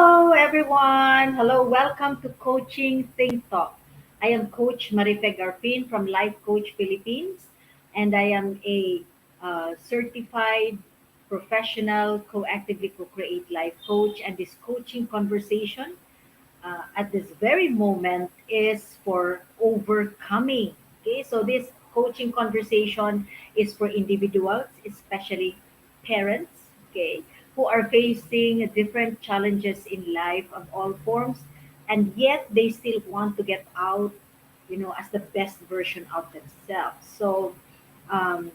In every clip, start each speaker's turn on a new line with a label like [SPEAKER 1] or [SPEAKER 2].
[SPEAKER 1] Hello, everyone. Hello, welcome to Coaching Think Talk. I am Coach Marife Garfin from Life Coach Philippines, and I am a certified professional co-actively co-create life coach. And this coaching conversation at this very moment is for overcoming. Okay, so this coaching conversation is for individuals, especially parents, okay, who are facing different challenges in life of all forms, and yet they still want to get out, as the best version of themselves. So, um,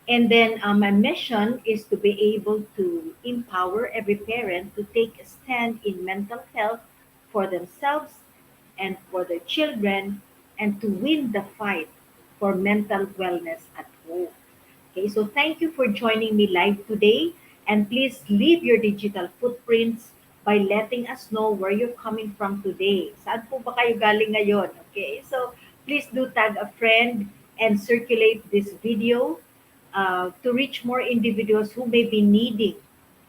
[SPEAKER 1] and then my mission is to be able to empower every parent to take a stand in mental health for themselves and for their children and to win the fight for mental wellness at home. Okay, so thank you for joining me live today. And please leave your digital footprints by letting us know where you're coming from today. Saan po ba kayo galing ngayon? Okay, so please do tag a friend and circulate this video to reach more individuals who may be needing,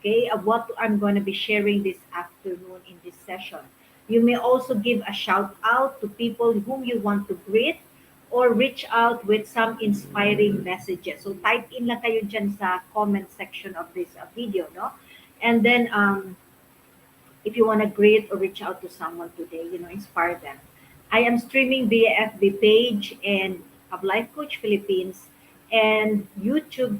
[SPEAKER 1] okay, of what I'm going to be sharing this afternoon in this session. You may also give a shout out to people whom you want to greet or reach out with some inspiring messages. So type in lang kayo dyan sa comment section of this video, no? And then if you want to greet or reach out to someone today, inspire them. I am streaming via FB page and of Life Coach Philippines and YouTube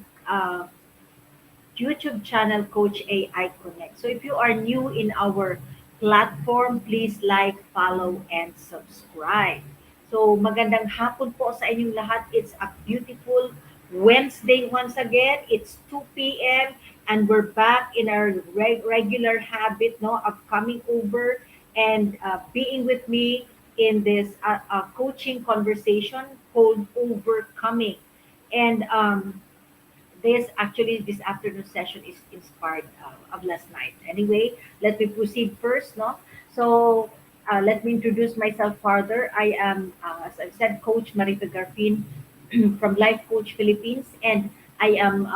[SPEAKER 1] channel Coach AI Connect. So if you are new in our platform, please like, follow, and subscribe. So magandang hapon po sa inyong lahat. It's a beautiful Wednesday once again. It's 2 p.m. and we're back in our regular habit, no, of coming over and being with me in this coaching conversation called Overcoming. And this afternoon session is inspired of last night. Anyway, let me proceed first, no? So let me introduce myself further. I am, as I've said, Coach Marife Garfin from Life Coach Philippines, and I am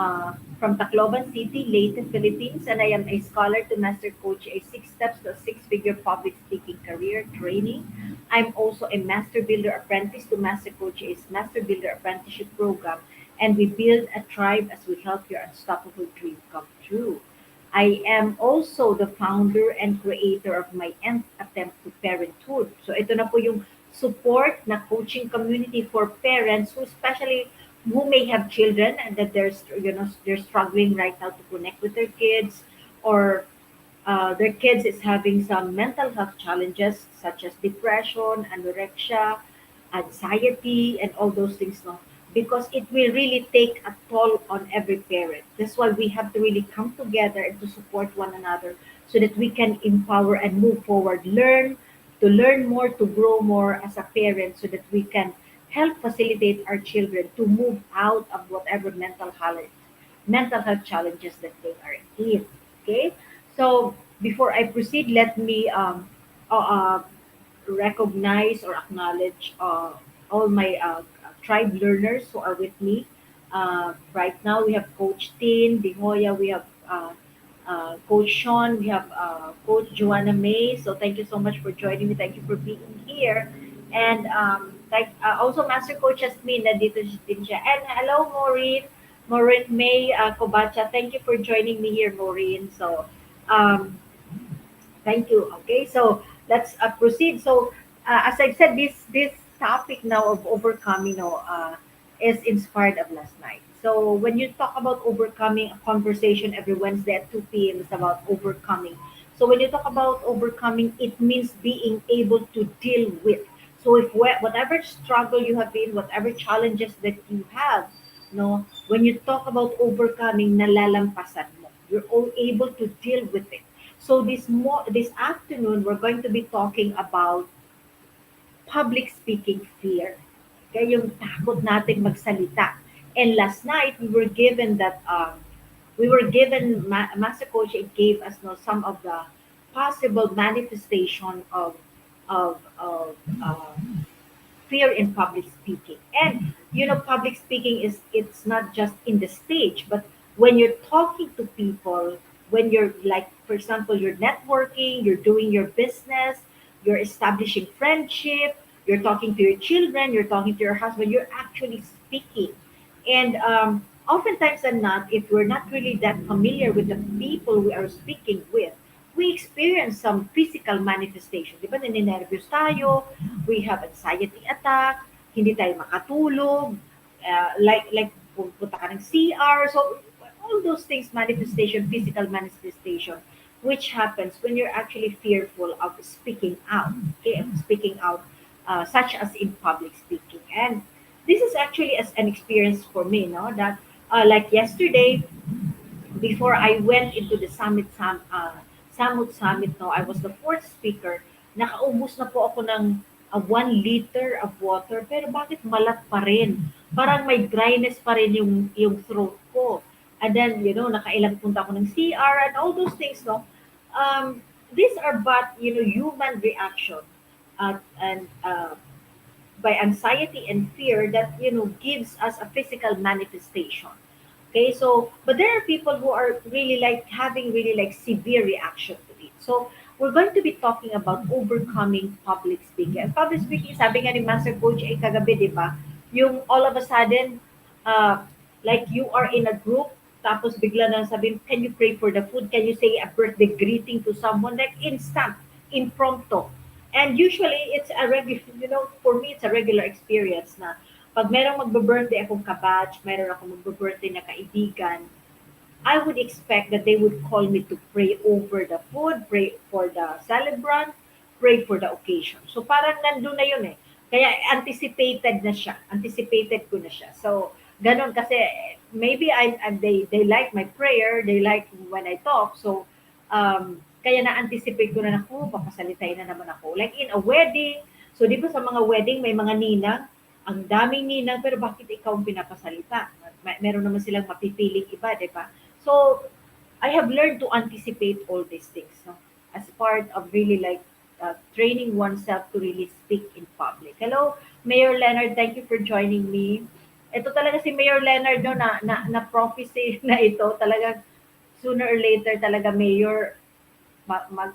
[SPEAKER 1] from Tacloban City, Leyte, Philippines, and I am a scholar to Master Coach, a 6 steps to a six-figure public speaking career training. I'm also a Master Builder Apprentice to Master Coach, a Master Builder Apprenticeship program, and we build a tribe as we help your unstoppable dream come true. I am also the founder and creator of my nth attempt to parenthood. So ito na po yung support na coaching community for parents who especially who may have children and that they're struggling right now to connect with their kids or their kids is having some mental health challenges such as depression, anorexia, anxiety, and all those things. No? Because it will really take a toll on every parent. That's why we have to really come together and to support one another so that we can empower and move forward, learn more, to grow more as a parent so that we can help facilitate our children to move out of whatever mental health challenges that they are in. Okay, so before I proceed, let me uh, uh, recognize or acknowledge all my tribe learners who are with me. Right now, we have Coach Tin, Dihoya, we have Coach Sean, we have Coach Joanna May. So thank you so much for joining me. Thank you for being here. And also Master Coach Jasmine, nandito din siya. And hello, Maureen May Kobacha. Thank you for joining me here, Maureen. So um, thank you. Okay, so let's proceed. So, as I said, this topic now of overcoming, is inspired of last night. So, when you talk about overcoming, a conversation every Wednesday at 2 p.m. is about overcoming. So, when you talk about overcoming, it means being able to deal with. So, if whatever struggle you have been, whatever challenges that you have, no, when you talk about overcoming, nalalampasan mo. You're all able to deal with it. So this afternoon we're going to be talking about public speaking fear. Okay, yung takot nating magsalita. And last night we were given Master Coach gave us some of the possible manifestation of fear in public speaking. And public speaking is it's not just in the stage, but when you're talking to people when you're like, for example, you're networking, you're doing your business, you're establishing friendship, you're talking to your children, you're talking to your husband, you're actually speaking. And oftentimes than not, if we're not really that familiar with the people we are speaking with, we experience some physical manifestation. Di ba, nininervyos tayo, we have anxiety attack, hindi tayo makatulog, like pupunta ka ng CR. So, all those things, manifestation, physical manifestation, which happens when you're actually fearful of speaking out, okay, speaking out, such as in public speaking. And this is actually as an experience for me, no, that like yesterday, before I went into the Summit, no, I was the fourth speaker. Nakaubos na po ako ng 1 liter of water, pero bakit malat pa rin? Parang may dryness pa rin yung throat ko. And then, nakailang punta ako ng CR and all those things, no? These are but, human reaction and by anxiety and fear that, gives us a physical manifestation. Okay, so but there are people who are really like having really like severe reaction to it. So we're going to be talking about overcoming public speaking. And public speaking, sabi nga ni Master Coach ay kagabi, di ba? Yung all of a sudden, like you are in a group, tapos bigla na sabihin, can you pray for the food? Can you say a birthday greeting to someone? Like instant, impromptu. And usually, it's a regular, for me, it's a regular experience na pag merong magbe-birthday akong kabatch, meron akong magbe-birthday na kaibigan, I would expect that they would call me to pray over the food, pray for the celebrant, pray for the occasion. So parang nandun na yun eh. Kaya anticipated na siya. Anticipated ko na siya. So ganun kasi maybe they like my prayer, they like when I talk. So kaya na-anticipate ko na ako, papasalitain na naman ako. Like in a wedding, so di ba sa mga wedding may mga ninang, ang daming ninang, pero bakit ikaw ang pinapasalita? Meron naman silang mapipiling iba, di ba? So, I have learned to anticipate all these things, no? As part of really like training oneself to really speak in public. Hello, Mayor Leonard, thank you for joining me. Ito talaga si Mayor Leonard, no, na prophecy na ito, talaga sooner or later talaga mayor,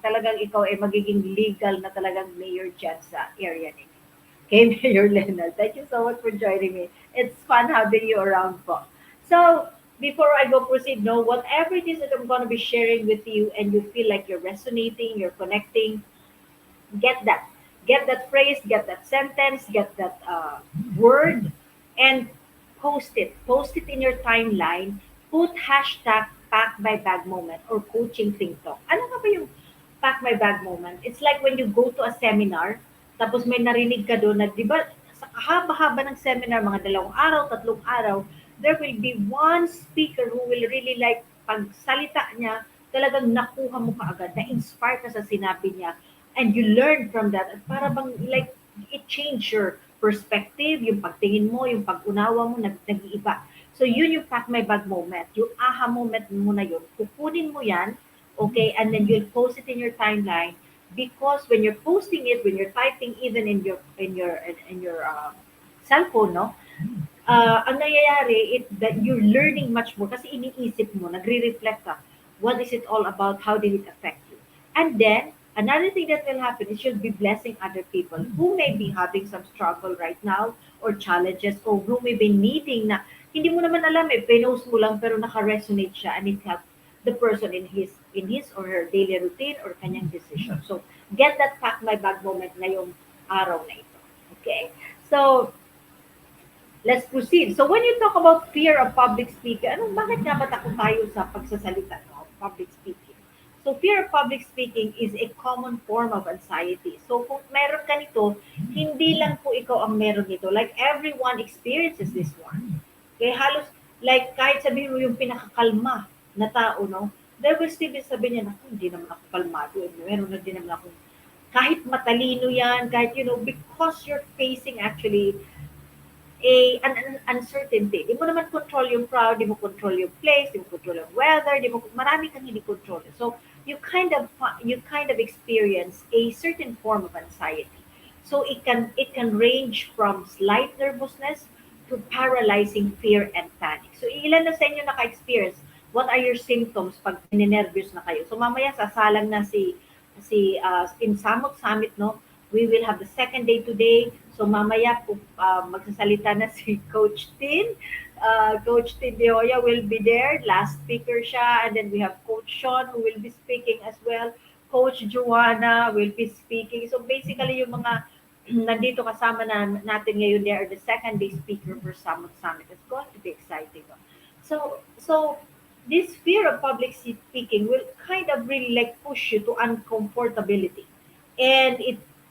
[SPEAKER 1] talagang ikaw ay magiging legal na talagang mayor dyan sa area ninyo. Okay, Mayor Leonard, thank you so much for joining me. It's fun having you around po. So, before I go proceed, no, whatever it is that I'm going to be sharing with you and you feel like you're resonating, you're connecting, get that. Get that phrase, get that sentence, get that word, and post it. Post it in your timeline. Put hashtag pack my bag moment or coaching think talk. Ano nga ba yung pack my bag moment? It's like when you go to a seminar, tapos may narinig ka doon na, di ba, sa kahaba-haba ng seminar, mga 2 araw, 3 araw, there will be one speaker who will really like, pag salita niya, talagang nakuha mo kaagad, na-inspire ka sa sinabi niya, and you learn from that, at para bang like, it change your perspective, yung pagtingin mo, yung pag-unawa mo, nag-iiba. So yun yung pack my bag moment, yung aha moment mo na yun, kukunin mo yan, okay, and then you'll post it in your timeline, because when you're posting it, when you're typing even in your cell phone, no, ang nangyayari it that you're learning much more kasi iniisip mo, nagre-reflect ka. What is it all about? How did it affect you? And then, another thing that will happen is you'll be blessing other people who may be having some struggle right now or challenges or who may be needing na hindi mo naman alam eh, pinost mo lang pero naka-resonate siya and it helps the person in his or her daily routine or kanyang decision. So, get that pack my bag moment ngayong araw na ito. Okay? So, let's proceed. So when you talk about fear of public speaking, bakit nga ba takot tayo sa pagsasalita, no? Public speaking. So fear of public speaking is a common form of anxiety. So kung meron ka nito, hindi lang po ikaw ang meron nito. Like everyone experiences this one. Okay, halos like kahit sabihin mo yung pinakakalma na tao, no? There will still be sabihin niya, naku, hindi naman ako kalmado. Meron na din naman ako kahit matalino yan, kahit because you're facing actually an uncertainty. Di mo naman control yung crowd, di mo control yung place, di mo control yung weather, marami kang hindi control. So you kind of experience a certain form of anxiety. So it can range from slight nervousness to paralyzing fear and panic. So ilan na sa inyo naka-experience what are your symptoms pag ninervyos na kayo. So mamaya sasalang na in Samot Summit, no? We will have the second day today. So mamaya magsasalita na si Coach Tin. Coach Tin Deoya will be there. Last speaker siya. And then we have Coach Sean who will be speaking as well. Coach Joanna will be speaking. So basically yung mga nandito kasama natin ngayon, they are the second day speaker for Samot Summit. It's going to be exciting. No? So this fear of public speaking will kind of really like push you to uncomfortability. And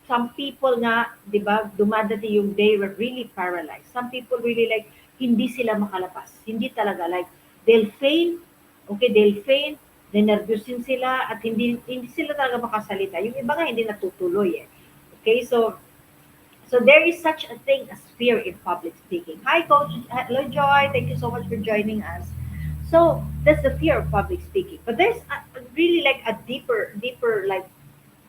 [SPEAKER 1] some people nga, 'di ba, dumadating yung day were really paralyzed. Some people really like hindi sila makalabas. Hindi talaga like they'll faint, okay, they'll faint, then nervyusin sila at hindi sila talaga makasalita. Yung iba nga hindi natutuloy eh. Okay, so there is such a thing as fear in public speaking. Hi, Coach. Hello, Joy. Thank you so much for joining us. So that's the fear of public speaking. But there's really like a deeper like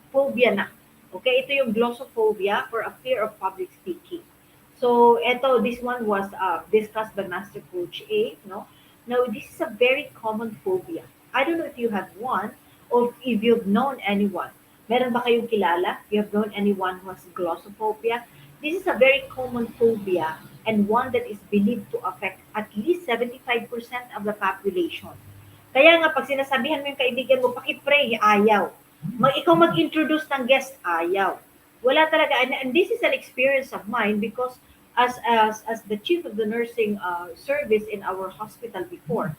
[SPEAKER 1] phobia na. Okay, ito yung glossophobia or a fear of public speaking. So this one was discussed by Master Coach A. No, now this is a very common phobia. I don't know if you have one or if you've known anyone. Meron ba kayong kilala? You have known anyone who has glossophobia? This is a very common phobia and one that is believed to affect at least 75% of the population. Kaya nga pag sinasabihan mo yung kaibigan mo, paki-pray, ayaw. Ikaw mag-introduce ng guest, ayaw. Wala talaga. And this is an experience of mine because as the chief of the nursing service in our hospital before,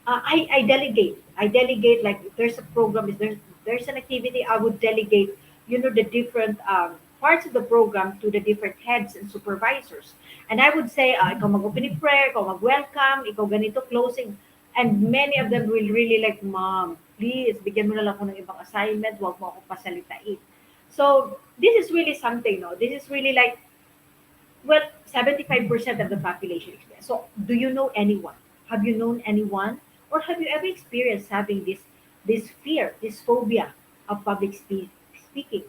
[SPEAKER 1] I delegate. I delegate like if there's a program, if there's an activity, I would delegate, the different parts of the program to the different heads and supervisors. And I would say, ikaw mag-opening prayer, ikaw mag-welcome, ikaw ganito, closing. And many of them will really like, Mom, please, bigyan mo na lang ako ng ibang assignment, huwag mo ako pasalitain. So, this is really something, no? This is really like, well, 75% of the population experience. So, do you know anyone? Have you known anyone? Or have you ever experienced having this fear, this phobia of speaking,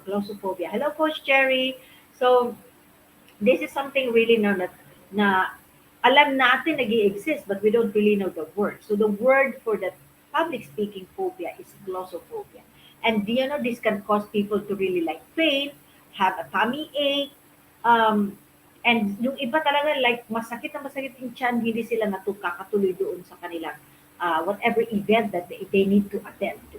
[SPEAKER 1] glossophobia? Hello, Coach Jerry. So, this is something really na alam natin nag-exist but we don't really know the word. So the word for the public speaking phobia is glossophobia. And this can cause people to really like faint, have a tummy ache, and yung iba talaga like masakit na masakit yung tiyan, hindi sila kakatuloy doon sa kanilang whatever event that they need to attend to.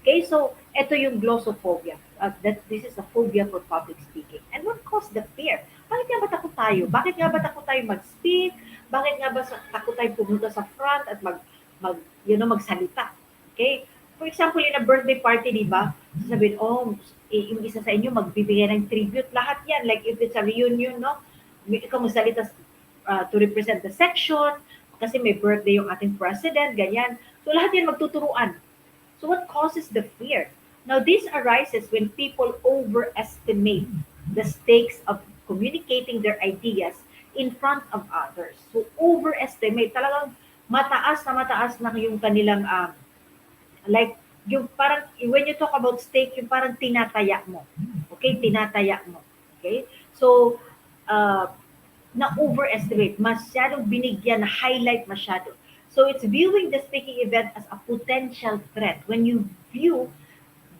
[SPEAKER 1] Okay, so ito yung glossophobia. That this is a phobia for public speaking. And what caused the fear? Bakit nga ba takot tayo? Bakit nga ba takot tayo mag-speak? Bakit nga ba takot tayo pumunta sa front at magsalita? Okay? For example, in a birthday party, di ba? Sasabihin, yung isa sa inyo magbibigay ng tribute. Lahat yan. Like if it's a reunion, no? Ikaw magsalita to represent the section kasi may birthday yung ating president, ganyan. So lahat yan magtuturuan. So what causes the fear? Now, this arises when people overestimate the stakes of communicating their ideas in front of others. So, overestimate. Talagang mataas na yung kanilang, like, yung parang, when you talk about stake, yung parang tinataya mo. Okay? Tinataya mo. Okay? So, na-overestimate. Masyadong binigyan, na-highlight masyado. So, it's viewing the speaking event as a potential threat. When you view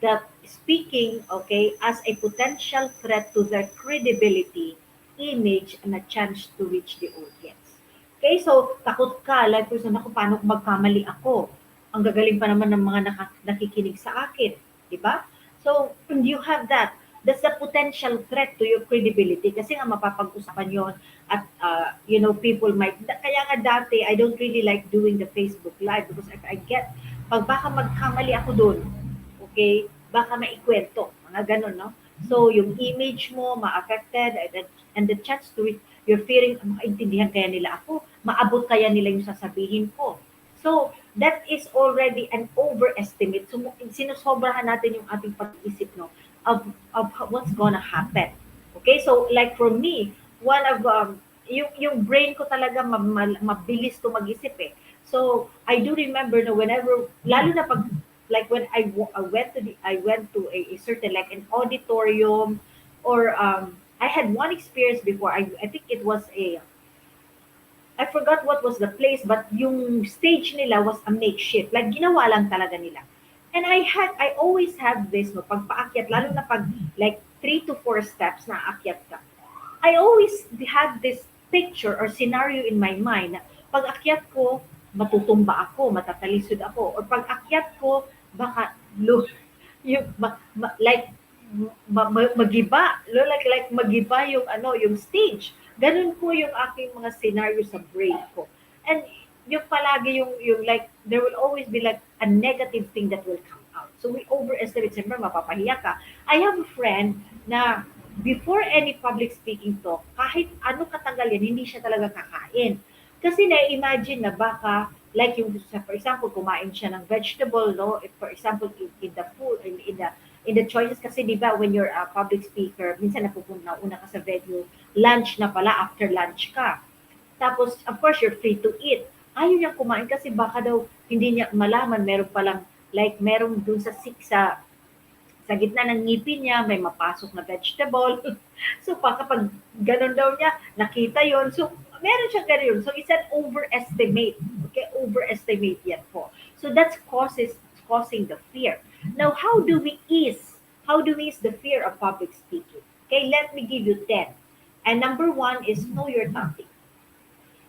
[SPEAKER 1] the speaking, okay, as a potential threat to their credibility, image, and a chance to reach the audience. Okay, so takot ka, like person ako, paano kung magkamali ako? Ang gagaling pa naman ng mga nakikinig sa akin, di ba? So, when you have that, that's the potential threat to your credibility kasi nga mapapag-usapan yon at people might, kaya nga dati I don't really like doing the Facebook live because if I get, baka magkamali ako doon, okay, baka maikwento, mga ganun, no? So yung image mo ma-affected and the chance to it, you're fearing makaintindihan kaya nila ako, maabot kaya nila yung sasabihin ko. So that is already an overestimate. So sinusobrahan natin yung ating pag-iisip, no, of what's gonna happen. Okay, so like for me, one of yung brain ko talaga mabilis to mag-isip eh. So I do remember no whenever lalo na pag like when I went to a certain like an auditorium or I had one experience before. I think it was I forgot what was the place, but yung stage nila was a makeshift. Like, ginawa lang talaga nila. And I always have this, no, pag paakyat, lalo na pag like 3 to 4 steps na aakyat ka. I always had this picture or scenario in my mind na pag akyat ko, matutumba ako, matatalisod ako. Or pag akyat ko, baka yung, like magiba, like magiba yung ano, yung stage. Ganun po yung aking mga scenario sa brain ko. And yung palagi yung like there will always be like a negative thing that will come out. So we overestimate, siyempre mapapahiya ka. I have a friend na before any public speaking talk, kahit ano katagal yan, hindi siya talaga kakain. Kasi na-imagine na baka, like yung, for example, kumain siya ng vegetable, no? If, for example, in the food, in the choices kasi, di ba, when you're a public speaker, minsan napupunta, una ka sa venue, lunch na pala, after lunch ka. Tapos, of course, you're free to eat. Ayaw niyang kumain kasi baka daw hindi niya malaman, meron palang, like, meron dun sa gitna ng ngipin niya, may mapasok na vegetable. So, pa kapag ganun daw niya, nakita yon. So, meron siyang ganun. So, it's an overestimate. Okay? Overestimate yan po. So, causing the fear. Now, how do we ease the fear of public speaking? Okay, let me give you 10. And number one is know your topic.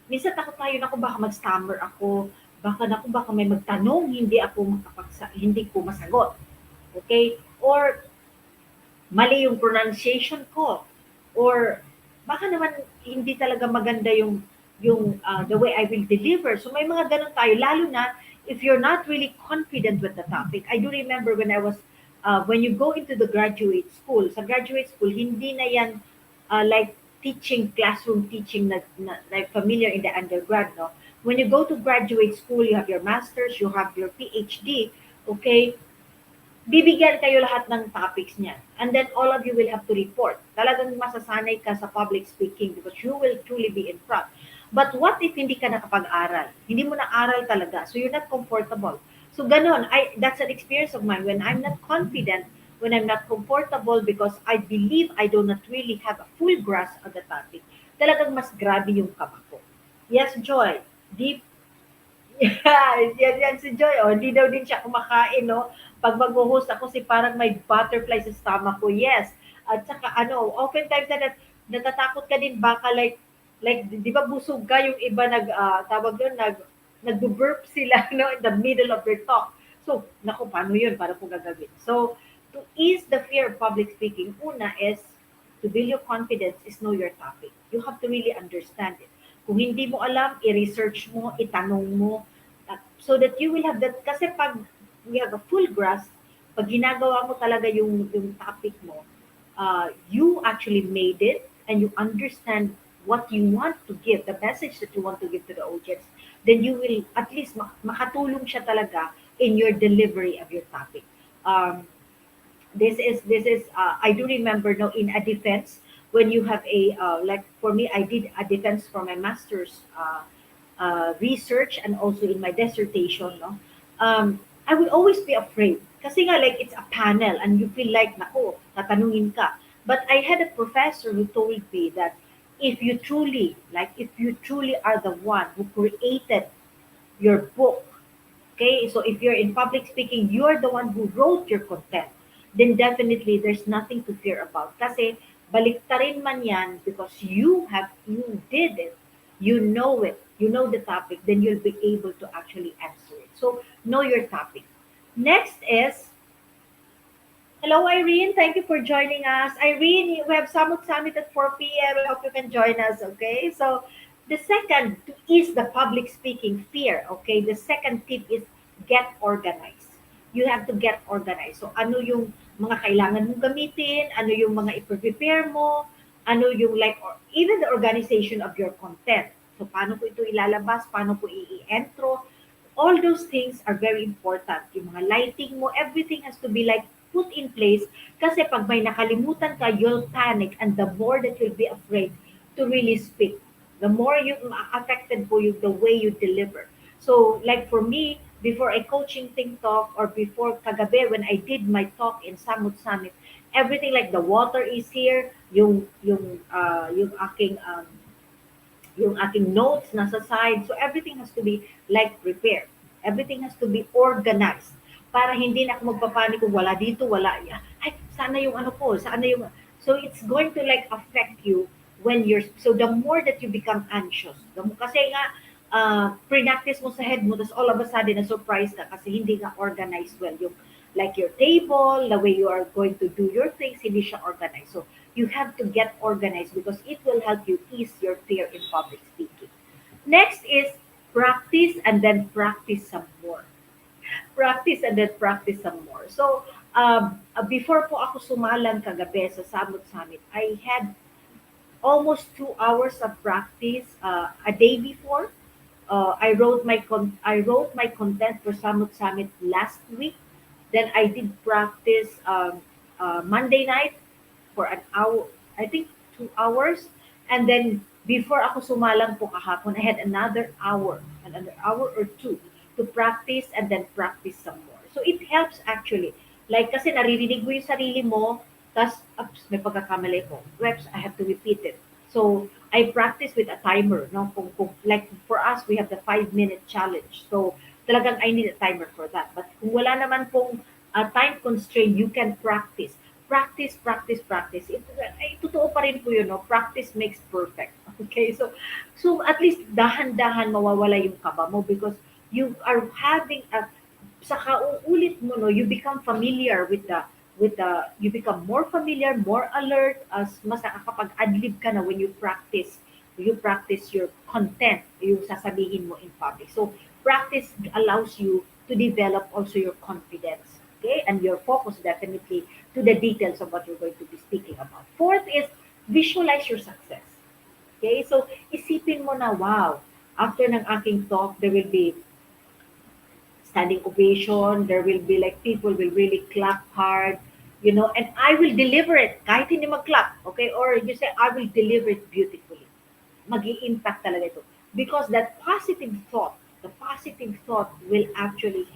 [SPEAKER 1] Minsan takot tayo, naku, baka mag-stammer ako, baka may magtanong, hindi ko masagot. Okay? Or mali yung pronunciation ko, or baka naman hindi talaga maganda yung the way I will deliver. So may mga ganun tayo, lalo na if you're not really confident with the topic. I do remember when you go into the graduate school, sa graduate school, hindi na yan like classroom teaching na like familiar in the undergrad, no? When you go to graduate school, you have your master's, you have your PhD, okay? Bibigyan kayo lahat ng topics niyan. And then all of you will have to report. Talagang masasanay ka sa public speaking because you will truly be in front. But what if hindi ka nakapag-aral? Hindi mo na-aral talaga. So you're not comfortable. So ganon, that's an experience of mine. When I'm not confident, when I'm not comfortable because I believe I do not really have a full grasp of the topic, talagang mas grabe yung kaba ko. Yes, Joy. Deep. Yan si Joy. Oh, hindi daw din siya kumakain, no? Pag mag-host ako, parang may butterfly sa stomach ko. Yes. At saka ano, oftentimes natatakot ka din baka like di ba busog ka yung iba tawag doon nag-burp sila no in the middle of their talk. So, naku, paano yun? Paano ko gagawin? So, to ease the fear of public speaking, una is to build your confidence is know your topic. You have to really understand it. Kung hindi mo alam, i-research mo, itanong mo, so that you will have that. Kasi pag we have a full grasp, pag ginagawa mo talaga yung topic mo, you actually made it and you understand what you want to give, the message that you want to give to the audience, then you will at least makatulong siya talaga in your delivery of your topic. This is I do remember now in a defense when you have like for me I did a defense for my master's research and also in my dissertation, no? I would always be afraid. Kasi nga, like, it's a panel and you feel like, nako, tatanungin ka. But I had a professor who told me that if you truly are the one who created your book, okay, so if you're in public speaking, you're the one who wrote your content, then definitely there's nothing to fear about. Kasi baliktarin man yan because you did it, you know the topic, then you'll be able to actually answer it. So know your topic. Next is, hello Irene, thank you for joining us. Irene, we have Summit at 4 p.m. I hope you can join us, okay? So the second, to ease the public speaking fear, okay? The second tip is get organized. You have to get organized. So ano yung mga kailangan mong gamitin, ano yung mga i-prepare mo, ano yung like, or even the organization of your content. So paano ko ito ilalabas, paano ko i-intro, all those things are very important. Yung mga lighting mo, everything has to be like put in place kasi pag may nakalimutan ka, you'll panic and the more that you'll be afraid to really speak, the more you affected po you the way you deliver. So like for me, before a coaching think talk or before kagabi when I did my talk in Summit, everything like the water is here, yung yung aking notes nasa side. So everything has to be like prepared. Everything has to be organized para hindi na ako magpapanik kung wala dito, wala yan. Ay, sana yung ano ko, sana yung... So it's going to like affect you when you're... So the more that you become anxious, kasi nga, pre-practice mo sa head mo, tapos all of a sudden, na-surprise ka kasi hindi nga organized well. Yung, like your table, the way you are going to do your things, hindi siya organized. So you have to get organized because it will help you ease your fear in public speaking. Next is practice and then practice some more. Practice and then practice some more. So, before po ako sumalang kagabi sa Samot Summit, I had almost 2 hours of practice a day before. I wrote my content for Samut Summit last week. Then I did practice Monday night for an hour, I think 2 hours. And then before ako sumalang po kahapon, I had another hour or two to practice and then practice some more. So it helps actually. Like kasi naririnig mo yung sarili mo, tas ups, may pagkakamali ko. Reps, I have to repeat it. So I practice with a timer. No? Like for us, we have the 5-minute challenge. So talagang I need a timer for that. But kung wala naman pong time constraint, you can practice. Practice, practice, practice. Totoo pa rin po yun, no? Practice makes perfect. Okay, so at least dahan-dahan mawawala yung kaba mo because you are having sa kauulit mo, no, you become familiar with the you become more familiar, more alert, as mas nakakapag-adlib ka na when you practice your content, yung sasabihin mo in public. So practice allows you to develop also your confidence, okay, and your focus definitely to the details of what you're going to be speaking about. Fourth is visualize your success. Okay, so isipin mo na, wow, after ng aking talk, there will be standing ovation. There will be like people will really clap hard, and I will deliver it kahit hindi mag-clap, okay? Or you say, I will deliver it beautifully. Mag-i-impact talaga ito. Because the positive thought will actually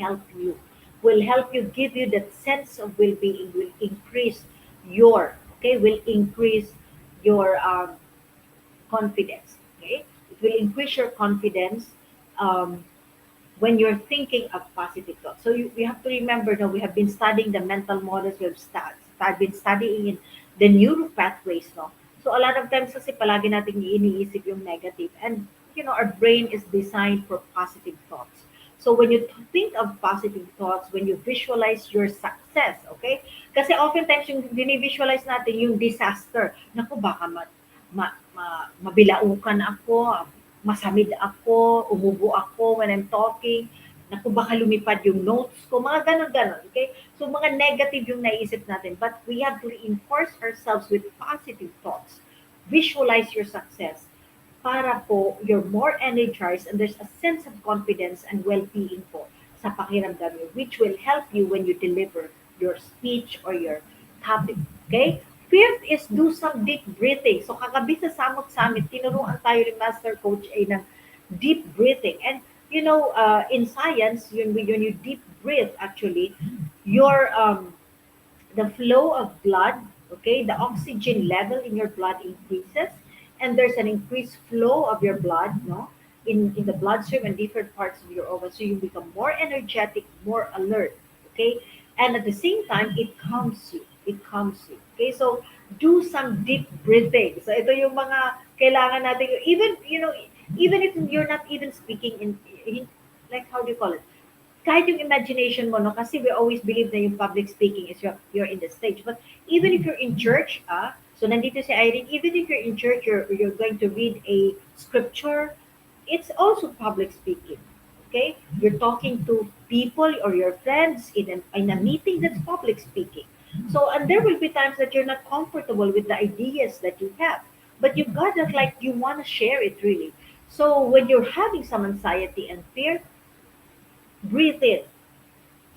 [SPEAKER 1] give you that sense of well-being, will increase your confidence, okay? It will increase your confidence um, when you're thinking of positive thoughts. So you have to remember that we have been studying the mental models, been studying in the neural pathways, no? So a lot of times kasi palagi nating iniisip yung negative and our brain is designed for positive thoughts. So when you think of positive thoughts, when you visualize your success, okay? Kasi oftentimes yung visualize natin yung disaster. Naku, baka mabilaukan ako, masamid ako, umubo ako when I'm talking, naku baka lumipad yung notes ko, mga ganon-ganon, okay? So mga negative yung naisip natin, but we have to reinforce ourselves with positive thoughts. Visualize your success para po you're more energized and there's a sense of confidence and well-being po sa pakiramdam nyo, which will help you when you deliver your speech or your topic. Okay? Fifth is do some deep breathing. So kagabi sa Samot Summit, tinuruan tayo ni Master Coach A ng deep breathing. And in science, when you deep breathe, actually, your the flow of blood, okay, the oxygen level in your blood increases, and there's an increased flow of your blood, no, in the bloodstream and different parts of your organs. So you become more energetic, more alert, okay, and at the same time, it calms you. It calms you. Okay, so do some deep breathing. So ito yung mga kailangan natin, even if you're not even speaking in like how do you call it? Kahit yung imagination mo, no? Kasi we always believe na yung public speaking is you're in the stage. But even if you're in church, so nandito si Irene, even if you're in church, you're going to read a scripture, it's also public speaking. Okay? You're talking to people or your friends in a meeting, that's public speaking. So, and there will be times that you're not comfortable with the ideas that you have, but you got it like you want to share it really. So, when you're having some anxiety and fear, breathe in.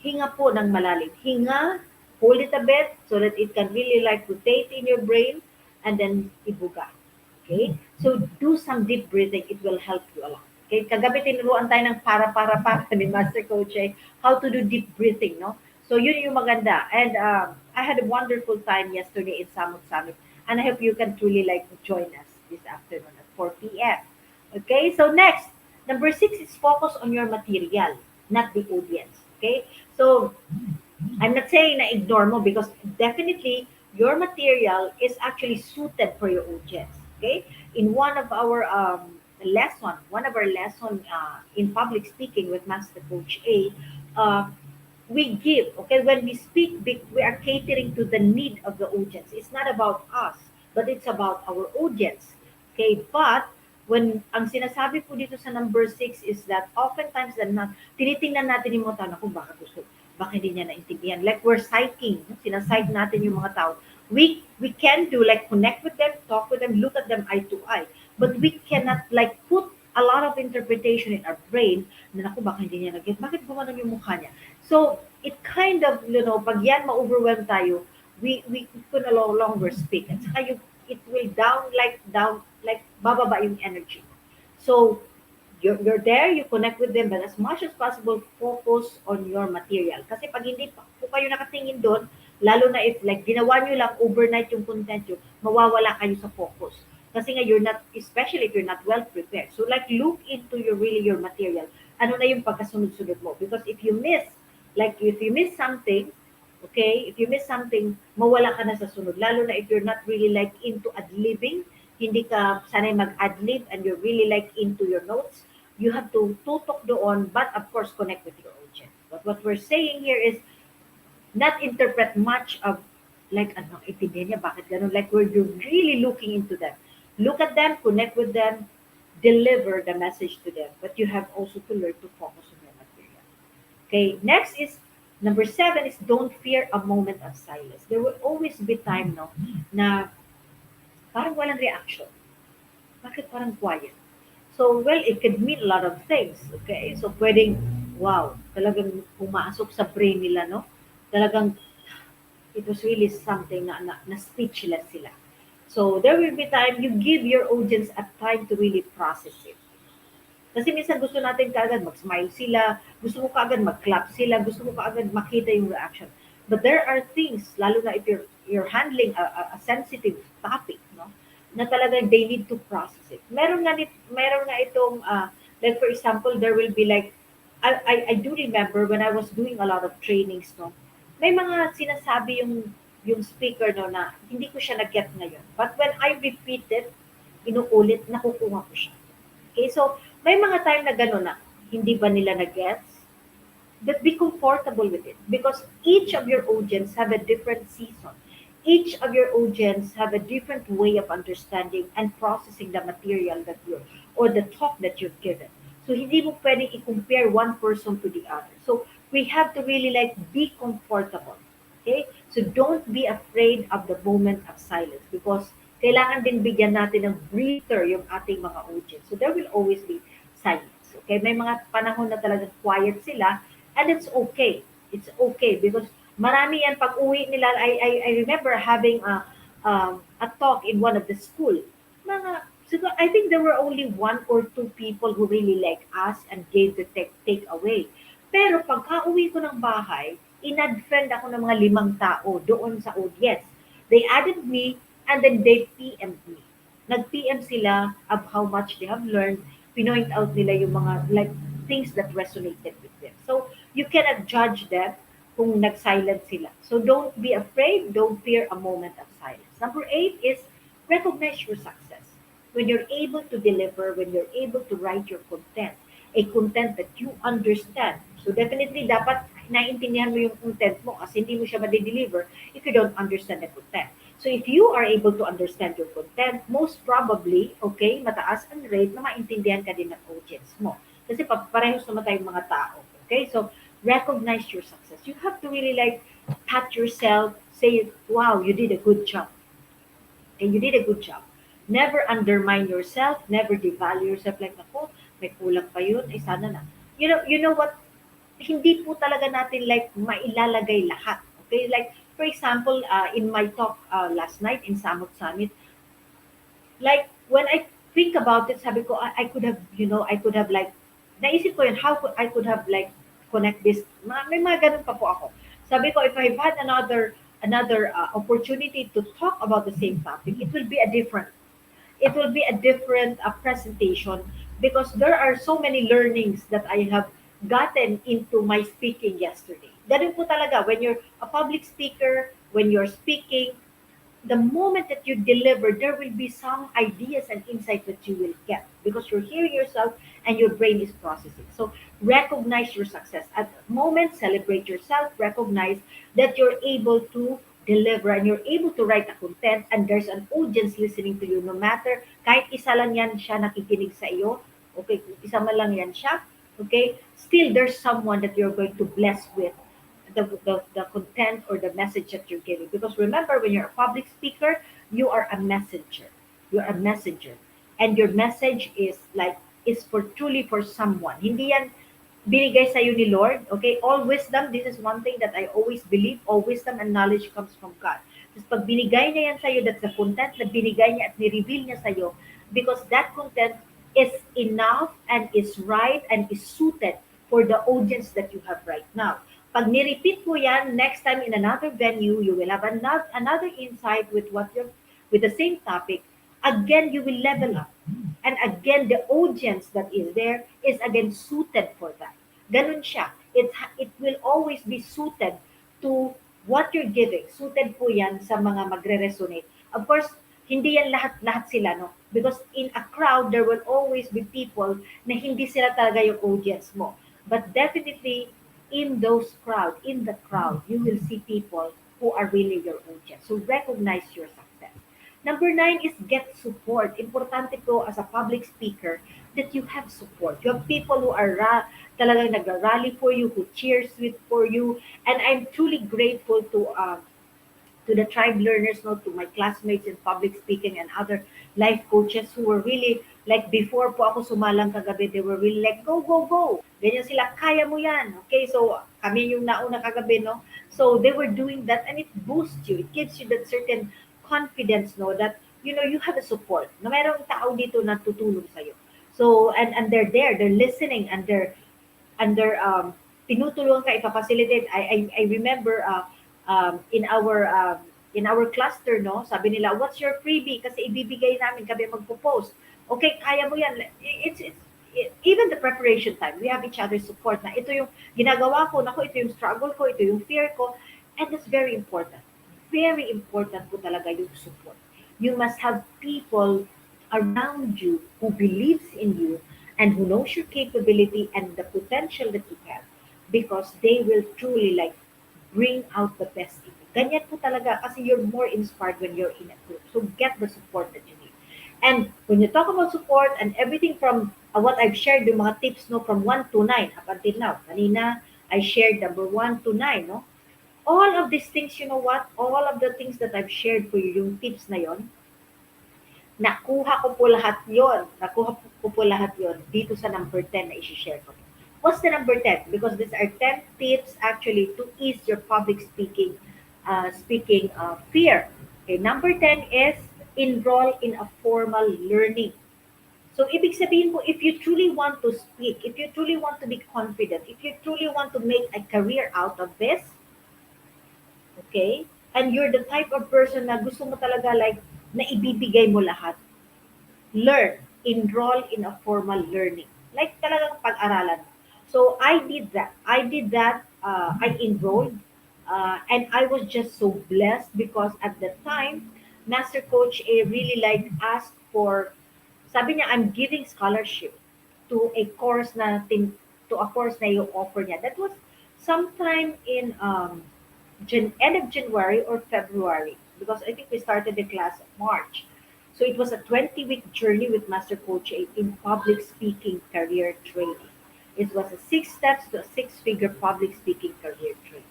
[SPEAKER 1] Hinga po ng malalim. Hinga, hold it a bit so that it can really like rotate in your brain and then ibuga. Okay? So, do some deep breathing. It will help you a lot. Okay? Kagabi tinuruan tayo ng para ni Master Coach how to do deep breathing, no? So, yun yung maganda. And I had a wonderful time yesterday in Samut Summit. And I hope you can truly like join us this afternoon at 4 p.m. Okay, so next, number six is focus on your material, not the audience. Okay, so I'm not saying na ignore mo because definitely your material is actually suited for your audience. Okay, in one of our lesson in public speaking with Master Coach A, uh, we give, okay, when we speak big, we are catering to the need of the audience. It's not about us, but it's about our audience. Okay, but when ang sinasabi po dito sa number six is that oftentimes tinitingnan natin yung mga tao, naku, baka hindi niya naintindihan. Like we're psyching, no? Sinasight natin yung mga tao. We can do like connect with them, talk with them, look at them eye to eye, but we cannot like put a lot of interpretation in our brain na naku, baka hindi niya nag-get, bakit gumanon yung mukha niya. So, it kind of, pag yan ma-overwhelm tayo, we could no longer speak. At saka it will like, bababa yung energy. So, you're there, you connect with them, but as much as possible, focus on your material. Kasi pag hindi pa po kayo nakatingin doon, lalo na if like ginawa nyo lang overnight yung content nyo, mawawala kayo sa focus. Kasi nga you're not, especially if you're not well prepared. So like look into your material. Ano na yung pagkasunod-sunod mo? Because if you miss something, okay, if you miss something, mawala ka na sa sunod. Lalo na if you're not really like into ad-libbing, hindi ka sanay mag-ad-lib and you're really like into your notes, you have to tutok doon, but of course, connect with your audience. But what we're saying here is not interpret much of like, ano, intindihan niya, bakit ganun? Like, you're really looking into them. Look at them, connect with them, deliver the message to them. But you have also to learn to focus on your material. Okay, next is number seven is don't fear a moment of silence. There will always be time, no, na parang walang reaction. Bakit parang quiet? So, well, it could mean a lot of things. Okay, so pwedeng, wow, talagang pumasok sa brain nila, no? Talagang it was really something na speechless sila. So, there will be time you give your audience a time to really process it. Kasi minsan gusto natin kaagad mag-smile sila, gusto mo kaagad mag-clap sila, gusto mo kaagad makita yung reaction. But there are things, lalo na if you're handling a sensitive topic, no? Na talaga they need to process it. Meron nga itong like for example, there will be like I do remember when I was doing a lot of trainings, no. May mga sinasabi yung speaker no na hindi ko siya na-get ngayon. But when I repeat it, inuulit, nakukuha ko siya. Okay, so may mga time na gano'n na hindi ba nila na-gets? But be comfortable with it because each of your audience have a different season. Each of your audience have a different way of understanding and processing the material that you're or the talk that you've given. So hindi mo pwedeng i-compare one person to the other. So we have to really like be comfortable. Okay? So don't be afraid of the moment of silence because kailangan din bigyan natin ng breather yung ating mga audience. So there will always be silence. Okay? May mga panahon na talagang quiet sila and it's okay. It's okay because marami yan pag uwi nila. I remember having a talk in one of the school. I think there were only one or two people who really like us and gave the take away. Pero pagka-uwi ko ng bahay, in-add-friend ako ng mga 5 tao doon sa audience. They added me and then they PM'd me. Nag-PM sila of how much they have learned. Pinoint out nila yung mga like things that resonated with them. So, you cannot judge them kung nag-silent sila. So, don't be afraid. Don't fear a moment of silence. Number 8 is recognize your success. When you're able to deliver, when you're able to write your content, a content that you understand. So definitely dapat naiintindihan mo yung content mo kasi hindi mo siya ma-deliver if you don't understand the content. So if you are able to understand your content, most probably, okay, mataas ang rate na maintindihan ka din ng audience mo. Kasi parehas naman tayong mga tao. Okay? So recognize your success. You have to really like pat yourself, say, wow, you did a good job. And you did a good job. Never undermine yourself, never devalue yourself like, ako, may kulang pa yun, eh sana na. You know what, hindi po talaga natin like mailalagay lahat. Okay, like for example, in my talk last night in Samot Summit, like when I think about it, sabi ko, I could have like, naisip ko yun, I could have like connect this, may mga ganun pa po ako. Sabi ko, if I've had another opportunity to talk about the same topic, it will be a different. it will be a different presentation because there are so many learnings that I have gotten into my speaking yesterday. Ganun po talaga, when you're a public speaker, when you're speaking, the moment that you deliver, there will be some ideas and insight that you will get because you're hearing yourself and your brain is processing. So recognize your success. At the moment, celebrate yourself, recognize that you're able to deliver and you're able to write a content and there's an audience listening to you no matter kahit isa lang yan siya nakikinig sa iyo, okay, kung isa man lang yan siya, okay, still there's someone that you're going to bless with the content or the message that you're giving. Because remember, when you're a public speaker, you are a messenger. You're a messenger. And your message is like, is for truly for someone. Hindi yan binigay sa'yo ni Lord. Okay? All wisdom, this is one thing that I always believe, all wisdom and knowledge comes from God. Tapos pag binigay niya yan sa'yo, that's the content na binigay niya at ni-reveal niya sa'yo because that content is enough and is right and is suited for the audience that you have right now. Pag ni-repeat mo yan, next time in another venue, you will have another insight with what you're, with the same topic. Again, you will level up. And again, the audience that is there is again suited for that. Ganun siya. It will always be suited to what you're giving. Suited po yan sa mga magre-resonate. Of course, hindi yan lahat sila, no? Because in a crowd, there will always be people na hindi sila talaga yung audience mo. But definitely, in the crowd, you will see people who are really your audience. So recognize your success. Number 9 is get support. Importante po as a public speaker that you have support. You have people who are talagang nag-rally for you, who cheers with for you. And I'm truly grateful to the tribe learners, no, to my classmates in public speaking and other life coaches who were really like before po ako sumalang kagabi, they were really like, go, go, go. Ganyan sila, kaya mo yan. Okay, so kami yung nauna kagabi, no? So they were doing that and it boosts you. It gives you that certain confidence, no, that, you know, you have a support. Na mayroong tao dito na tutulong sa'yo. So, and they're there, they're listening and they're tinutulungan ka, ipapacilitate. I remember in our cluster, no, sabi nila, what's your freebie? Kasi ibibigay namin, kami magpo-post. Okay, kaya mo yan. Even the preparation time, we have each other's support na ito yung ginagawa ko, nako, ito yung struggle ko, ito yung fear ko. And that's very important. Very important po talaga yung support. You must have people around you who believes in you and who knows your capability and the potential that you have because they will truly like bring out the best in you. Ganyan po talaga kasi you're more inspired when you're in a group. So get the support that you need. And when you talk about support and everything from what I've shared, yung mga tips, no, from 1 to 9 up until now. Kanina, I shared number 1 to 9, no? All of these things, you know what? All of the things that I've shared for you, yung tips na yon, nakuha ko po lahat yon. Nakuha ko po lahat yon dito sa number 10 na i-share ko. What's the number 10? Because these are 10 tips actually to ease your public speaking fear. Okay, number 10 is enroll in a formal learning. So, ibig sabihin po, if you truly want to speak, if you truly want to be confident, if you truly want to make a career out of this, okay, and you're the type of person na gusto mo talaga like, na ibibigay mo lahat, learn, enroll in a formal learning. Like talagang pag-aralan. So I did that. I enrolled, and I was just so blessed because at the time, Master Coach A really like asked for, sabi niya, I'm giving scholarship to a course to a course na yung offer niya. That was sometime in end of January or February because I think we started the class in March. So it was a 20-week journey with Master Coach A in public speaking career training. It was a 6 steps to a 6-figure public speaking career training.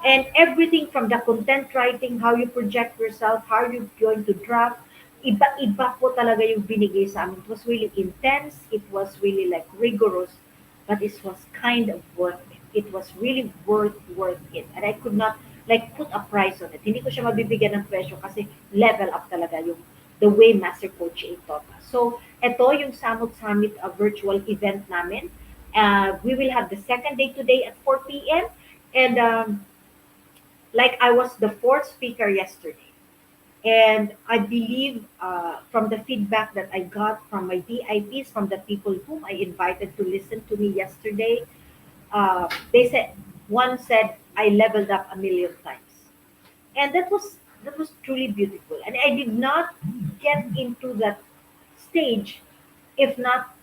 [SPEAKER 1] And everything from the content writing, how you project yourself, how you're going to draft, iba-iba po talaga yung binigay sa amin. It was really intense. It was really like rigorous, but it was kind of worth it. It was really worth it. And I could not like put a price on it. Hindi ko siya mabibigyan ng presyo kasi level up talaga yung the way Master Coach A taught us. So, ito yung Samot Summit virtual event namin. We will have the second day today at 4 p.m. And like I was the fourth speaker yesterday. And I believe from the feedback that I got from my VIPs, from the people whom I invited to listen to me yesterday, they said, one said, I leveled up a million times. And that was truly beautiful. And I did not get into that stage if not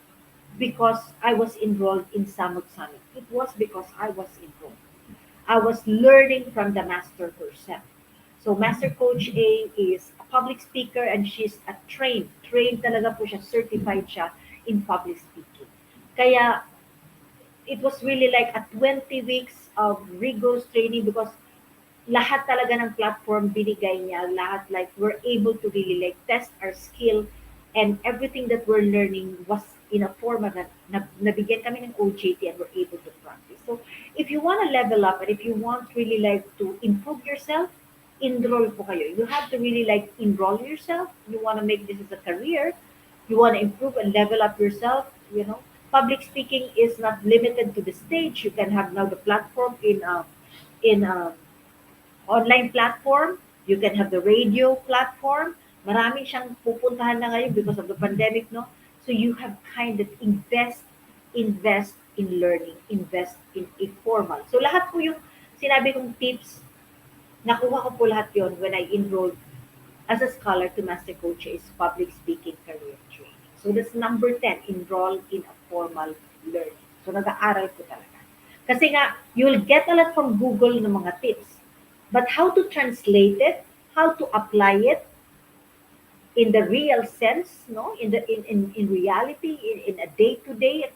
[SPEAKER 1] because I was enrolled in Samut Summit. It was because I was enrolled. I was learning from the master herself. So Master Coach A is a public speaker and she's a trained talaga po siya, certified siya in public speaking. Kaya it was really like a 20 weeks of rigorous training because lahat talaga ng platform binigay niya, lahat like we're able to really like test our skill and everything that we're learning was in a format that nabigyan kami ng OJT and we're able to practice. So if you want to level up and if you want really like to improve yourself, enroll po kayo. You have to really like enroll yourself. You want to make this as a career. You want to improve and level up yourself, you know. Public speaking is not limited to the stage. You can have now the platform in a online platform, you can have the radio platform. Marami siyang pupuntahan na ngayon because of the pandemic, no? So you have kind of invest in learning, invest in informal. So lahat po yung sinabi kong tips, nakuha ko po lahat yon when I enrolled as a scholar to Master Coach's Public Speaking Career Training. So that's number 10, enroll in a formal learning. So nag-aaral ko talaga. Kasi nga, you'll get a lot from Google ng mga tips. But how to translate it, how to apply it in the real sense, no? In reality, in a day-to-day,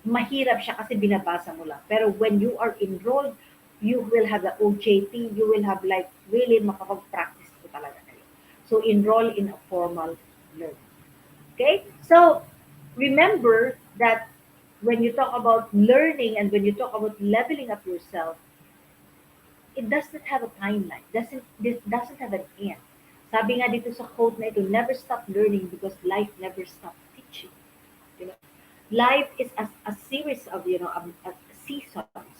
[SPEAKER 1] mahirap siya kasi binabasa mo lang. Pero when you are enrolled, you will have the OJT, you will have like really makapag-practice ko talaga kayo. So enroll in a formal learning. Okay? So remember that when you talk about learning and when you talk about leveling up yourself, it doesn't have a timeline. This doesn't have an end. Sabi nga dito sa quote na ito, never stop learning because life never stop teaching. You know, life is a series of seasons.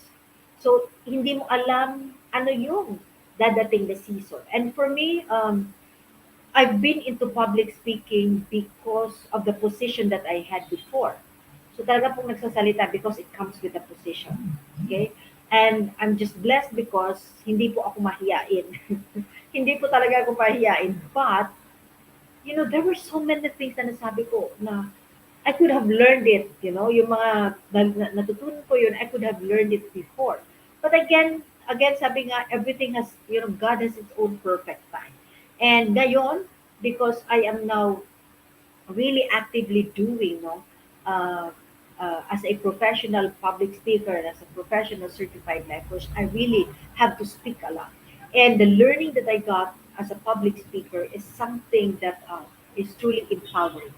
[SPEAKER 1] So hindi mo alam ano yung dadating na season. And for me, I've been into public speaking because of the position that I had before. So talaga pong nagsasalita because it comes with a position. Okay? And I'm just blessed because hindi po ako mahiyain. Hindi po talaga ako mahiyain. But, there were so many things na nasabi ko na I could have learned it, yung mga natutunan ko yun, I could have learned it before. But again, sabi nga, everything has, God has its own perfect time. And ngayon, because I am now really actively doing, uh, as a professional public speaker and as a professional certified life coach, I really have to speak a lot. And the learning that I got as a public speaker is something that is truly empowering.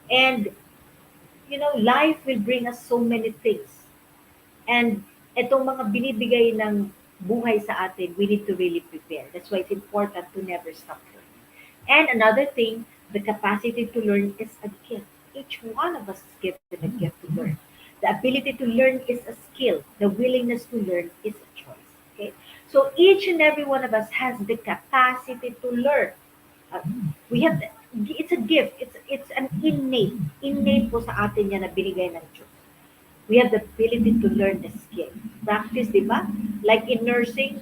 [SPEAKER 1] And life will bring us so many things. And itong mga binibigay ng buhay sa atin, we need to really prepare. That's why it's important to never stop learning. And another thing, the capacity to learn is a gift. Each one of us is given a gift to learn. The ability to learn is a skill. The willingness to learn is a choice. Okay? So each and every one of us has the capacity to learn. Uh, we have it's a gift. It's an innate po sa atin yan na binigay ng Diyos. We have the ability to learn the skill. Practice, di ba? Like in nursing,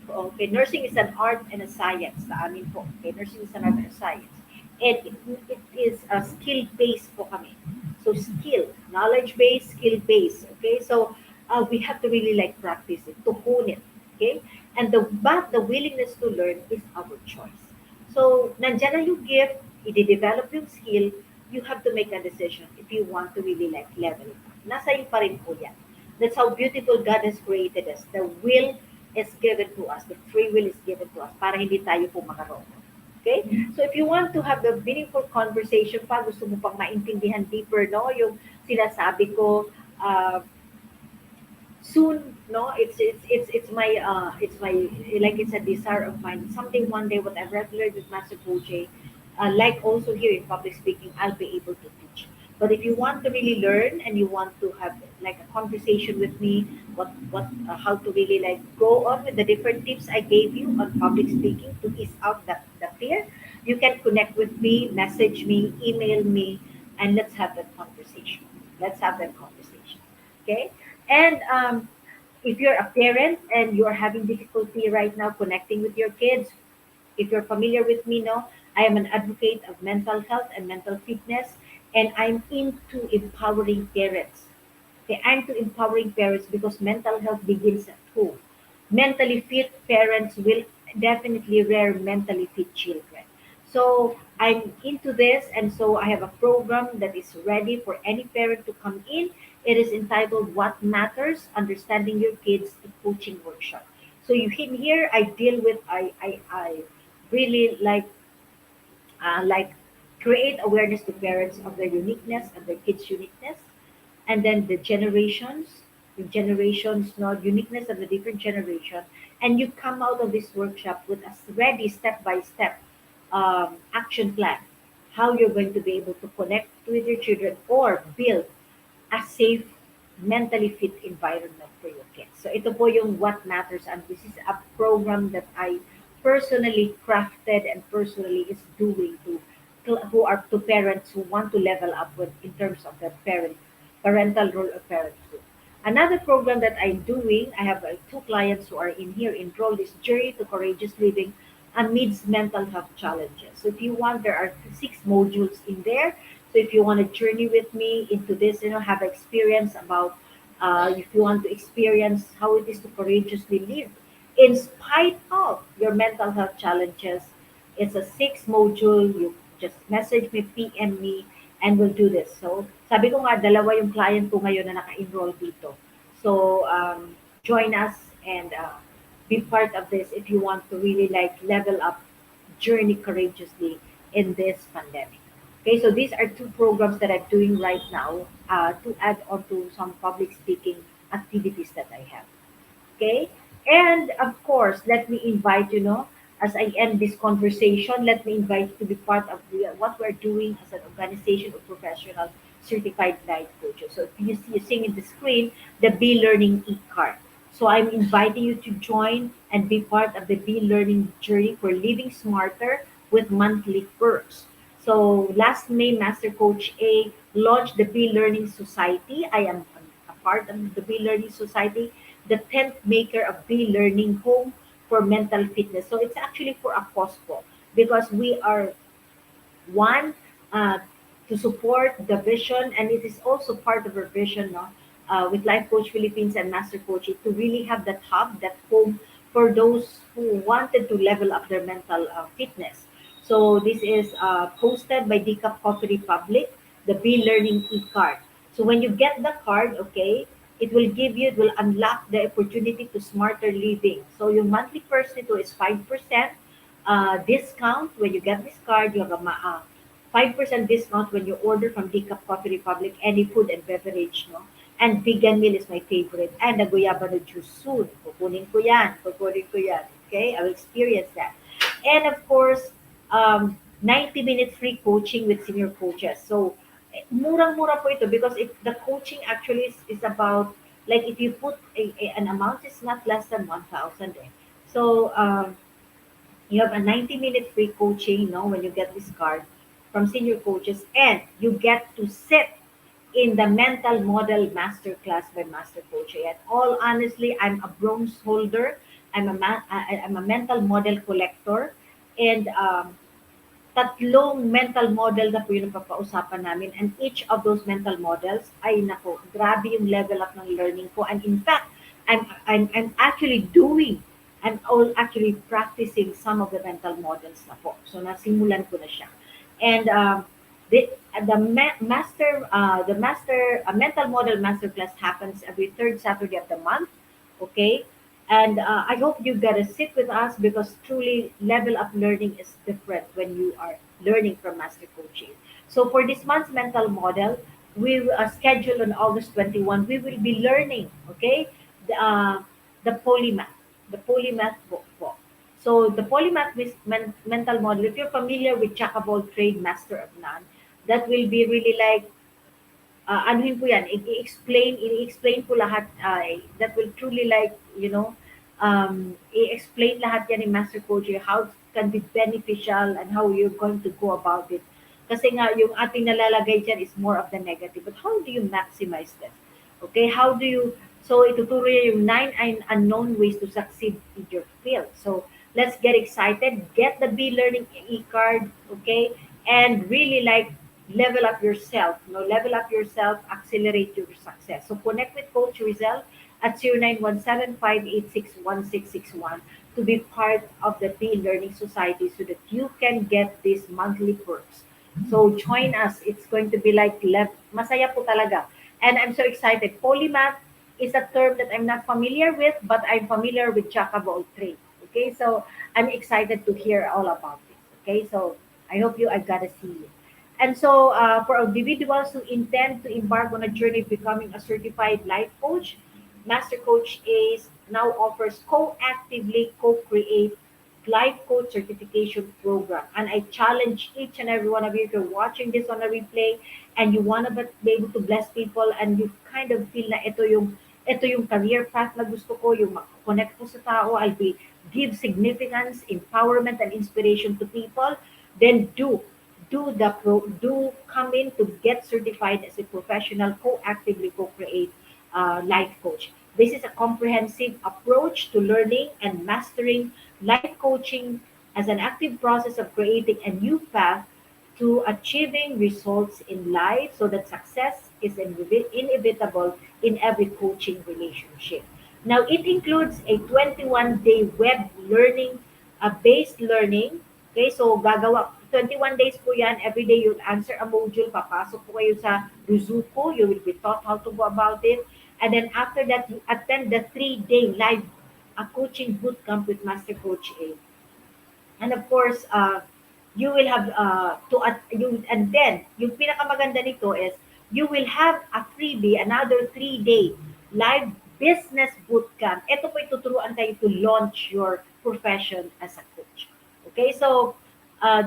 [SPEAKER 1] okay, nursing is an art and a science sa amin po. Okay, nursing is an art and a science. And it is a skill-based po kami. So skill, knowledge-based, skill-based. Okay, so we have to really like practice it, to hone it. Okay, and the willingness to learn is our choice. So nandiyan na yung gift, i-develop yung skill, you have to make a decision if you want to really like level it up. Nasa iyo pa rin po yan. That's how beautiful God has created us. The will is given to us. The free will is given to us para hindi tayo po makaroon. Okay? So if you want to have the meaningful conversation pa, gusto mo pang maintindihan deeper, no? Yung sinasabi ko, soon, no? It's my like it's a desire of mine. Someday, one day, whatever I've learned with Master Coach, like also here in public speaking, I'll be able to teach. But if you want to really learn and you want to have like a conversation with me, how to really like go on with the different tips I gave you on public speaking to ease out the here, you can connect with me, message me, email me, and let's have that conversation. Let's have that conversation. Okay? And if you're a parent and you're having difficulty right now connecting with your kids, if you're familiar with me, no, I am an advocate of mental health and mental fitness, and I'm into empowering parents. Okay, I'm to empowering parents because mental health begins at home. Mentally fit parents will definitely rear mentally fit children. So I'm into this, and so I have a program that is ready for any parent to come in. It is entitled "What Matters: Understanding Your Kids" a coaching workshop. So you in here, I deal with I really like create awareness to parents of their uniqueness and their kids' uniqueness, and then the generations, no uniqueness of the different generation, and you come out of this workshop with a ready step by step action plan, how you're going to be able to connect with your children or build a safe, mentally fit environment for your kids. So ito po yung What Matters, and this is a program that I personally crafted and personally is doing who are to parents who want to level up with in terms of their parental role of parenthood. Another program that I'm doing, I have two clients who are in here enrolled, is Journey to Courageous Living amidst mental health challenges. So if you want, there are six modules in there. So if you want to journey with me into this, have experience about, if you want to experience how it is to courageously live in spite of your mental health challenges, it's a six module. You just message me, PM me, and we'll do this. So sabi ko nga, dalawa yung client ko ngayon na naka-enroll dito. So join us and be part of this if you want to really like level up, journey courageously in this pandemic. Okay, so these are two programs that I'm doing right now to add on to some public speaking activities that I have. Okay, and of course, let me invite as I end this conversation, let me invite you to be part of what we're doing as an organization of professional certified life coaches. So if you seeing in the screen the Be Learning e-card. So I'm inviting you to join and be part of the Be Learning journey for living smarter with monthly perks. So last May, Master Coach A launched the Be Learning Society. I am a part of the Be Learning Society, the 10th maker of Be Learning Home for Mental Fitness. So it's actually for a cause po, because we are one, to support the vision, and it is also part of our vision, no, with Life Coach Philippines and Master Coach, to really have that hub, that home for those who wanted to level up their mental fitness. So this is posted by Decaf Coffee Republic, the Be Learning e-card. So when you get the card, okay, it will unlock the opportunity to smarter living. So your monthly first nito is 5% discount when you get this card. You have a 5% discount when you order from Decaf Coffee Republic any food and beverage, no? And vegan meal is my favorite. And the guayaba juice soon. Kukunin ko yan. Kukunin ko yan. Okay? I will experience that. And of course, 90-minute free coaching with senior coaches. So, murang-mura po ito because the coaching actually is about, like if you put an amount, it's not less than 1,000. Eh. So, you have a 90-minute free coaching, when you get this card from senior coaches, and you get to sit in the mental model masterclass by Master Coach. And all honestly, I'm a bronze holder. I'm a mental model collector, and tatlong mental model na po yung napapausapan namin, and each of those mental models ay nako, grabe yung level up ng learning ko, and in fact, I'm actually doing, I'm all actually practicing some of the mental models na po. So nasimulan ko na siya. And the master mental model masterclass happens every third Saturday of the month. Okay, and I hope you gotta sit with us because truly level up learning is different when you are learning from master coaching. So for this month's mental model, we scheduled on August 21. We will be learning. Okay, the uh, the polymath, the polymath book po. So the polymath mental model, if you're familiar with Jack of all trade, master of none, that will be really like, anuhin ko yan, i-explain ko lahat, that will truly like, i-explain lahat yan ni Master Coach how it can be beneficial and how you're going to go about it. Kasi nga, yung ating nalalagay dyan is more of the negative. But how do you maximize this? Okay, how do you, so ituturo niya yung unknown ways to succeed in your field. So, let's get excited, get the B-Learning e-card, okay, and really like level up yourself, level up yourself, accelerate your success. So, connect with Coach Rizal at 0917-586-1661 to be part of the B-Learning Society so that you can get these monthly perks. So join us. It's going to be like masaya po talaga. And I'm so excited. Polymath is a term that I'm not familiar with, but I'm familiar with jack of all trades. Okay, so I'm excited to hear all about this. Okay, so I hope I gotta see you. And so for individuals who intend to embark on a journey of becoming a certified life coach, Master Coach Ace now offers co-actively co-create life coach certification program. And I challenge each and every one of you, if you're watching this on a replay and you want to be able to bless people and you kind of feel na ito yung career path na gusto ko, yung connect ko sa tao, I'll be give significance, empowerment, and inspiration to people, then do come in to get certified as a professional co-actively co-create life coach. This is a comprehensive approach to learning and mastering life coaching as an active process of creating a new path to achieving results in life so that success is inevitable in every coaching relationship. Now, it includes a 21-day web learning, based learning. Okay, so gagawa, 21 days po yan. Every day you'll answer a module. Papasok po kayo sa Ruzuko. You will be taught how to go about it. And then after that, you attend the 3-day live coaching bootcamp with Master Coach A. And of course, you will have and then yung pinakamaganda nito is you will have a freebie, another 3-day live business bootcamp. Ito po ituturuan kayo to launch your profession as a coach. Okay, so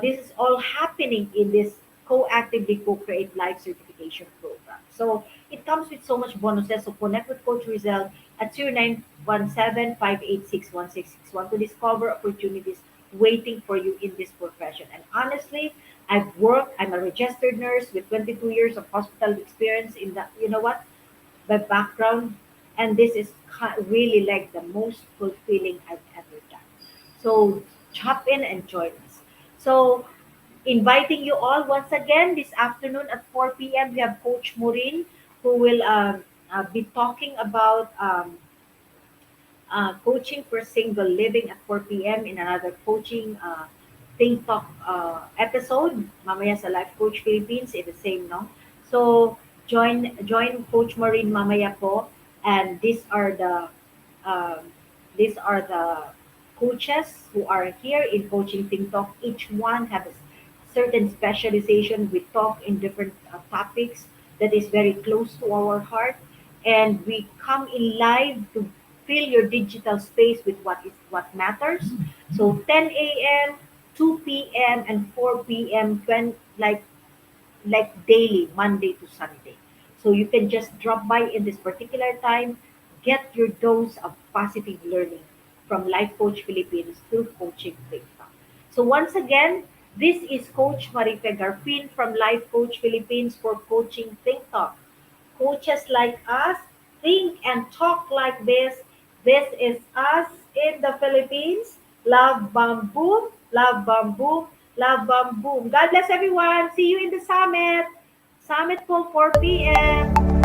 [SPEAKER 1] this is all happening in this co-actively co-create life certification program. So it comes with so much bonuses. So connect with Coach Rizal at 0917-586-1661 to discover opportunities waiting for you in this profession. And honestly, I'm a registered nurse with 22 years of hospital experience in the, you know what, my background. And this is really like the most fulfilling I've ever done. So hop in and join us. So inviting you all once again this afternoon at 4 p.m. We have Coach Maureen who will be talking about coaching for single living at 4 p.m. in another coaching Think Talk episode. Mamaya sa Life Coach Philippines, it's the same, no? So, join Coach Maureen mamaya po. And um, these are the coaches who are here in Coaching Think Talk. Each one has a certain specialization. We talk in different topics that is very close to our heart, and we come in live to fill your digital space with what matters. So 10 a.m., 2 p.m., and 4 p.m. when like daily, Monday to Sunday. So you can just drop by in this particular time, get your dose of positive learning from Life Coach Philippines through Coaching TikTok. So once again, this is Coach Marife Garfin from Life Coach Philippines for Coaching TikTok. Coaches like us think and talk like this. This is us in the Philippines. Love, bam, boom. Love, bam, boom. Love, bam, boom. God bless everyone. See you in the summit. Summit po 4 p.m.